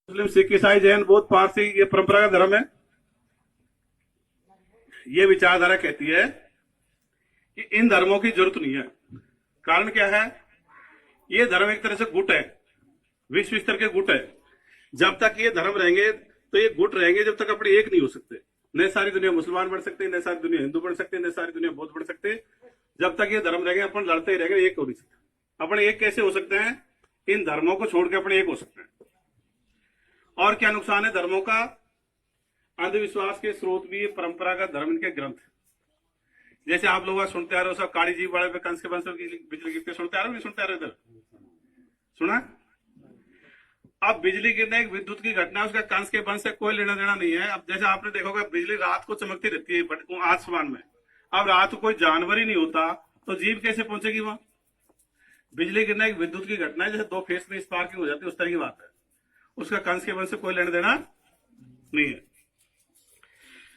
मुस्लिम, सिख, ईसाई, जैन, बौद्ध, पारसी ये परंपरा का धर्म है। ये विचारधारा कहती है कि इन धर्मों की जरूरत नहीं है। कारण क्या है? ये धर्म एक तरह से गुट है, विश्व स्तर के गुट है। जब तक ये धर्म रहेंगे तो ये गुट रहेंगे, जब तक अपने एक नहीं हो सकते। न सारी दुनिया मुसलमान बन सकते, न सारी दुनिया हिंदू बन सकते, न सारी दुनिया बौद्ध बन सकते। जब तक ये धर्म रहेंगे अपन लड़ते ही रहेंगे, एक हो नहीं सकते। अपने एक कैसे हो सकते हैं? इन धर्मों को छोड़ के अपने एक हो सकते हैं। और क्या नुकसान है धर्मों का? अंधविश्वास के स्रोत भी परंपरागत धर्म इनके ग्रंथ। जैसे आप लोग सुनते आ रहे हो सब काली जी वाले पे कंस के वंश की बिजली गिरते, सुनते आ रहे हो? नहीं सुनते आ रहे? इधर सुना? अब बिजली गिरने एक विद्युत की घटना, उसका कंस के वंश से कोई लेना देना नहीं है। अब जैसे आपने देखोगे बिजली रात को चमकती रहती है आसमान में। अब रात को कोई जानवर ही नहीं होता तो जीव कैसे पहुंचेगी वहां? बिजली गिरना एक विद्युत की घटना है, जैसे दो फेस में स्पार्किंग हो जाती है, उस तरह की बात है। उसका कंस के वंश से कोई लेना देना नहीं है।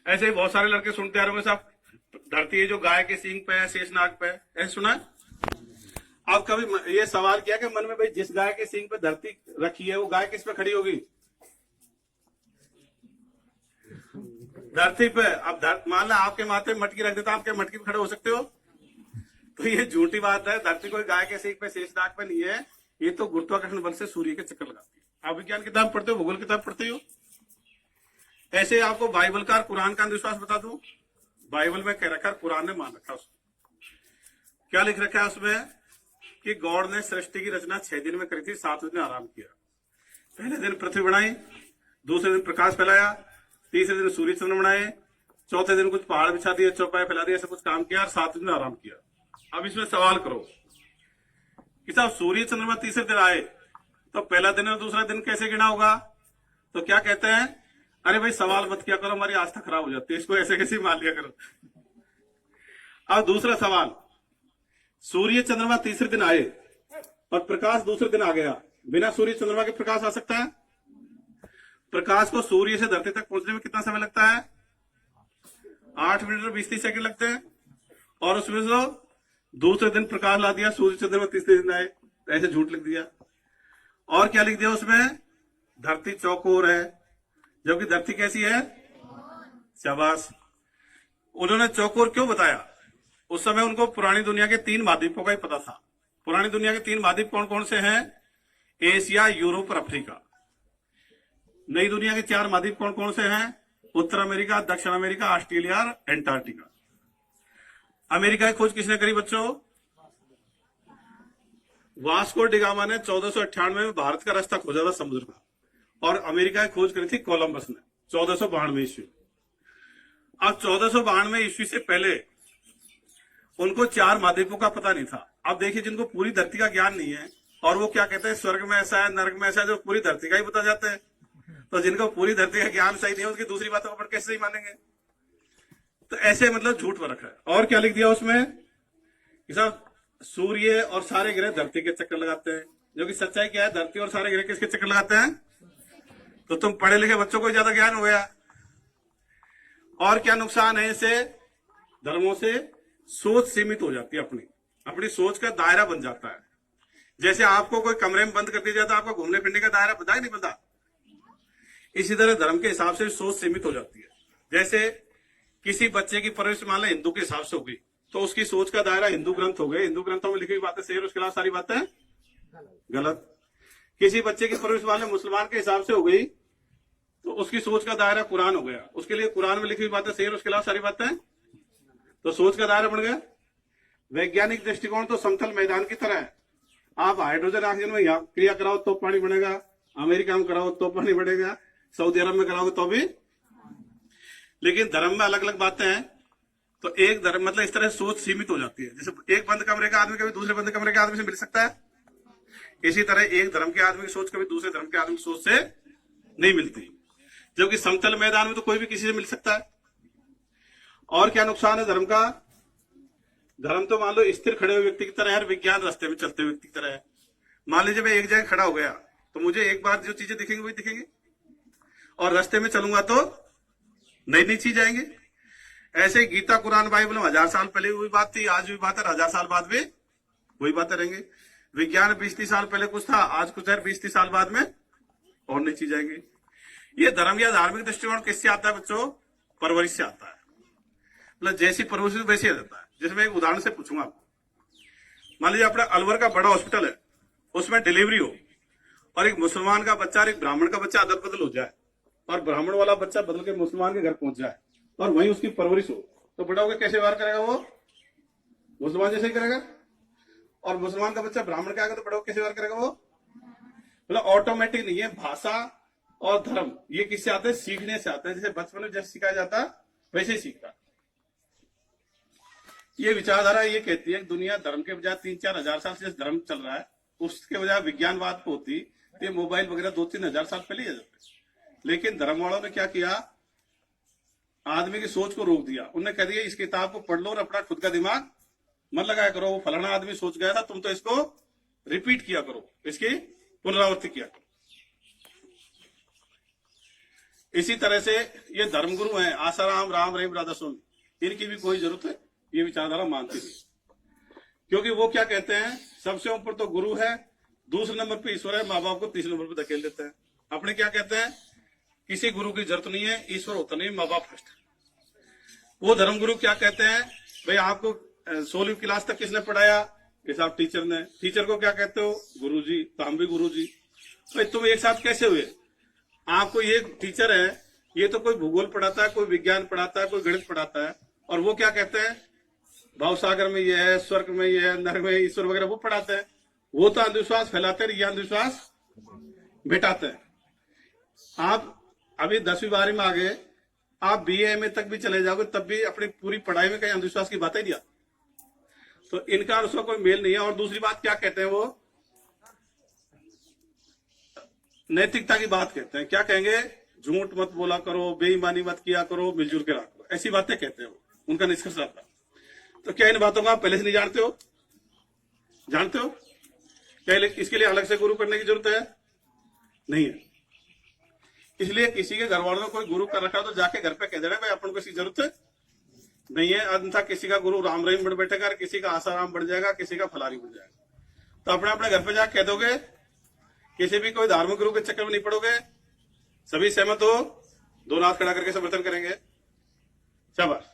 ऐसे ही बहुत सारे लड़के सुनते आ रहे होंगे साहब, धरती है जो गाय के सींग पे है, शेषनाग पे है, ऐसे सुना? अब कभी ये सवाल किया कि मन में, भाई जिस गाय के सींग पे धरती रखी है वो गाय किस पे खड़ी होगी? धरती पे। अब मान लो आपके माथे मटकी रख देता, आपके मटकी पे खड़े हो सकते हो? तो ये झूठी बात है। धरती कोई गाय के सींग पे, शेषनाग पे नहीं है। ये तो गुरुत्वाकर्षण बल से सूर्य के चक्कर लगाती है। आप विज्ञान किताब पढ़ते हो, भूगोल किताब पढ़ते हो। ऐसे आपको बाइबल का, कुरान का अंधविश्वास बता दूं। बाइबल में कह रखा है, कुरान ने मान रखा उसमें। क्या लिख रखा है उसमें? कि गॉड ने सृष्टि की रचना 6 दिन में करी थी, 7वें दिन आराम किया। पहले दिन पृथ्वी बनाई, दूसरे दिन प्रकाश फैलाया, तीसरे दिन सूर्य चंद्र बनाए, चौथे दिन कुछ पहाड़ बिछा दिए, चौपाई फैला दिया, ऐसा कुछ काम किया और 7वें दिन आराम किया। अब इसमें सवाल करो कि साहब सूर्य चंद्रमा तीसरे दिन आए तो पहला दिन और दूसरा दिन कैसे गिना होगा? तो क्या कहते हैं, अरे भाई सवाल मत किया करो, हमारी आस्था खराब हो जाती है, इसको ऐसे कैसे मान लिया करो। अब दूसरा सवाल, सूर्य चंद्रमा तीसरे दिन आए और प्रकाश दूसरे दिन आ गया, बिना सूर्य चंद्रमा के प्रकाश आ सकता है? प्रकाश को सूर्य से धरती तक पहुंचने में कितना समय लगता है? 8 मिनट और 20 सेकंड लगते हैं। और उसमें से दूसरे दिन प्रकाश ला दिया, सूर्य चंद्रमा तीसरे दिन आए, ऐसे झूठ लिख दिया। और क्या लिख दिया उसमें? धरती चौकोर है, जबकि धरती कैसी है? शाबाश। उन्होंने चौकोर क्यों बताया? उस समय उनको पुरानी दुनिया के 3 महाद्वीपों का ही पता था। पुरानी दुनिया के 3 महाद्वीप कौन कौन से हैं? एशिया, यूरोप और अफ्रीका। नई दुनिया के 4 महाद्वीप कौन कौन से हैं? उत्तर अमेरिका, दक्षिण अमेरिका, ऑस्ट्रेलिया और एंटार्क्टिका। अमेरिका की खोज किसने करी बच्चों? वास्को डिगामा ने 1498 में भारत का रास्ता खोजा था समुद्र का, और अमेरिका की खोज करी थी कोलंबस ने 1492 ईस्वी। अब 1492 ईस्वी से पहले उनको 4 महाद्वीपों का पता नहीं था। अब देखिए, जिनको पूरी धरती का ज्ञान नहीं है और वो क्या कहते हैं स्वर्ग में ऐसा है, नरक में ऐसा है, जो पूरी धरती का ही बता जाते हैं। तो जिनको पूरी धरती का ज्ञान सही नहीं है, उनकी दूसरी बातों पर कैसे ही मानेंगे? तो ऐसे मतलब झूठ पर रखा है। और क्या लिख दिया उसमें कि साहब सूर्य और सारे ग्रह धरती के चक्कर लगाते हैं, जो कि सच्चाई क्या है? धरती और सारे ग्रह किसके चक्कर लगाते हैं? तो तुम पढ़े लिखे बच्चों को ज्यादा ज्ञान हो गया। और क्या नुकसान है इसे? धर्मों से सोच सीमित हो जाती है, अपनी सोच का दायरा बन जाता है। जैसे आपको कोई कमरे में बंद कर दिया जाता है, आपको घूमने फिरने का दायरा बता नहीं पता। इसी तरह धर्म के हिसाब से सोच सीमित हो जाती है। जैसे किसी बच्चे की परवरिश मान लें हिंदू के हिसाब से होगी, तो उसकी सोच का दायरा हिंदू ग्रंथ हो गए, हिंदू ग्रंथों में लिखी हुई बातें सही और उसके अलावा सारी बातें गलत। किसी बच्चे की परवरिश मान लें मुसलमान के हिसाब से हो गई, तो उसकी सोच का दायरा कुरान हो गया, उसके लिए कुरान में लिखी हुई बातें सही और उसके अलावा सारी बातें, तो सोच का दायरा बढ़ गया। वैज्ञानिक दृष्टिकोण तो समतल मैदान की तरह है। आप हाइड्रोजन ऑक्सीजन में यहाँ क्रिया कराओ तो पानी बढ़ेगा, अमेरिका में कराओ तो पानी बढ़ेगा, सऊदी अरब में कराओगे तो भी। लेकिन धर्म में अलग अलग बातें हैं। तो एक धर्म मतलब इस तरह सोच सीमित हो जाती है। जैसे एक बंद कमरे का आदमी कभी दूसरे बंद कमरे के आदमी से मिल सकता है, इसी तरह एक धर्म के आदमी की सोच कभी दूसरे धर्म के आदमी की सोच से नहीं मिलती। जबकि समतल मैदान में तो कोई भी किसी से मिल सकता है। और क्या नुकसान है धर्म का? धर्म तो मान लो स्थिर खड़े हुए व्यक्ति की तरह है, विज्ञान रास्ते में चलते हुए व्यक्ति की तरह है। मान लीजिए मैं एक जगह खड़ा हो गया तो मुझे एक बार जो चीजें दिखेंगी वही दिखेंगी, और रास्ते में चलूंगा तो नई नई चीज आएंगे। ऐसे गीता, कुरान, बाइबल में 1000 साल पहले हुई बात थी, आज भी बात है, 1000 साल बाद भी वही बातें रहेंगे। विज्ञान 20-30 साल पहले कुछ था, आज कुछ है, 20-30 साल बाद में और नई चीज आएंगी। ये धर्म या धार्मिक दृष्टिकोण किससे आता है बच्चों? परवरिश से आता है। मतलब जैसी परवरिश वैसे आ जाता है। जैसे मैं एक उदाहरण से पूछूंगा आपको, मान लीजिए अपना अलवर का बड़ा हॉस्पिटल है, उसमें डिलीवरी हो और एक मुसलमान का बच्चा और एक ब्राह्मण का बच्चा अदल बदल हो जाए और ब्राह्मण वाला बच्चा बदल के मुसलमान के घर पहुंच जाए और वहीं उसकी परवरिश हो, तो बड़ा होकर कैसे व्यवहार करेगा? वो मुसलमान जैसे ही करेगा। और मुसलमान का बच्चा ब्राह्मण का आएगा तो बड़ा होकर कैसे व्यवहार करेगा? वो मतलब ऑटोमेटिक नहीं है। भाषा और धर्म ये किससे आते हैं? सीखने से आते हैं। जैसे बचपन में जैसे सिखाया जाता है वैसे ही सीखता। ये विचारधारा ये कहती है कि दुनिया धर्म के बजाय 3-4 हजार साल से धर्म चल रहा है, उसके बजाय विज्ञानवाद पे होती तो ये मोबाइल वगैरह 2-3 हजार साल पहले ही आ जाते। लेकिन धर्म वालों ने क्या किया? आदमी की सोच को रोक दिया। उन्होंने कह दिया इस किताब को पढ़ लो और अपना खुद का दिमाग मत लगाया करो। वो फलाना आदमी सोच गया था, तुम तो इसको रिपीट किया करो, इसकी पुनरावृत्ति किया करो। इसी तरह से ये धर्मगुरु हैं आसाराम, राम रहीम, राधा स्वामी, इनकी भी कोई जरूरत है ये विचारधारा मानती नहीं। क्योंकि वो क्या कहते हैं? सबसे ऊपर तो गुरु है, दूसरे नंबर पे ईश्वर है, माँ बाप को तीसरे नंबर पे धकेल देते हैं। अपने क्या कहते हैं? किसी गुरु की जरूरत नहीं है, ईश्वर होता नहीं, माँ बाप फर्स्ट है। वो धर्मगुरु क्या कहते हैं? भाई आपको 16वीं क्लास तक किसने पढ़ाया? कि साहब टीचर ने। टीचर को क्या कहते हो? गुरु जी। तो हम भी गुरु जी। भाई तुम एक साथ कैसे हुए? आपको ये टीचर है, ये तो कोई भूगोल पढ़ाता है, कोई विज्ञान पढ़ाता है, कोई गणित पढ़ाता है, और वो क्या कहते हैं? भाव सागर में ये है, स्वर्ग में ये है, नरक में ईश्वर वगैरह वो पढ़ाते हैं। वो तो अंधविश्वास फैलाते हैं, ये अंधविश्वास भेटाते हैं। आप अभी 10वीं 12वीं में आ गए, आप BA में तक भी चले जाओगे तब भी अपनी पूरी पढ़ाई में कहीं अंधविश्वास की बात ही नहीं आती। तो इनका और उसका कोई मेल नहीं है। और दूसरी बात क्या कहते हैं? वो नैतिकता की बात कहते हैं। क्या कहेंगे? झूठ मत बोला करो, बेईमानी मत किया करो, मिलजुल के रखो, ऐसी बातें कहते हैं वो। उनका निष्कर्ष आता है। तो क्या इन बातों को आप पहले से नहीं जानते हो? जानते हो क्या इसके लिए अलग से गुरु करने की जरूरत है? नहीं है। इसलिए किसी के घर वालों ने कोई गुरु कर रखा तो जाके घर पे कह देना भाई अपन को इसकी जरूरत नहीं है। अन्यथा किसी का गुरु राम रहीम बन बैठेगा, किसी का आसाराम बन जाएगा, किसी का फलारी बन जाएगा। तो अपने अपने घर पे जाके कह दोगे, किसी भी कोई धार्मिक गुरु के चक्कर में नहीं पड़ोगे। सभी सहमत हो? 2 हाथ खड़ा करके समर्थन करेंगे। शाबाश।